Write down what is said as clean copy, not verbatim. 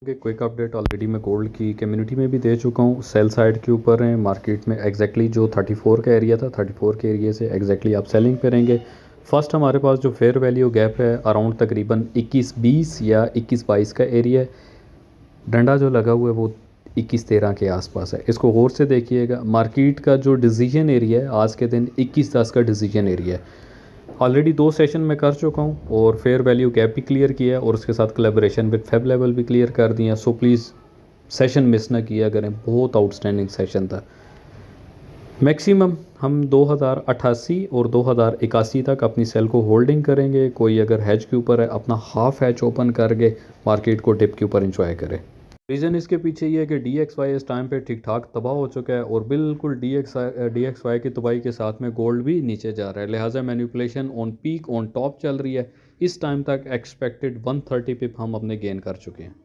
Quick update already मैं gold की community में भी दे चुका हूँ। सेल साइड के ऊपर हैं मार्केट में एग्जैक्टली जो 34 का एरिया था 34 के एरिया से एग्जैक्टली आप सेलिंग पे रहेंगे। फर्स्ट हमारे पास जो फेयर वैल्यू गैप है अराउंड तकरीबन 21-20 या 21-22 का एरिया है। डंडा जो लगा हुआ है वो 21-13 के आसपास है। इसको गौर से देखिएगा। मार्केट का जो डिसीजन एरिया है आज के दिन 21-10 का डिसीजन एरिया है। ऑलरेडी 2 सेशन में कर चुका हूँ और फेयर वैल्यू गैप भी क्लियर किया है और उसके साथ कोलैबोरेशन विद फेब लेवल भी क्लियर कर दिया। सो प्लीज़ सेशन मिस ना किया करें, बहुत आउटस्टैंडिंग सेशन था। मैक्सिमम हम 2088 और 2081 तक अपनी सेल को होल्डिंग करेंगे। कोई अगर हैज के ऊपर है अपना हाफ हैच ओपन करके मार्केट को डिप के ऊपर इंजॉय करे। रीज़न इसके पीछे ये है कि DXY इस टाइम पे ठीक ठाक तबाह हो चुका है और बिल्कुल DXY की तबाही के साथ में गोल्ड भी नीचे जा रहा है। लिहाजा manipulation on peak on top चल रही है। इस टाइम तक एक्सपेक्टेड 130 पिप हम अपने गेन कर चुके हैं।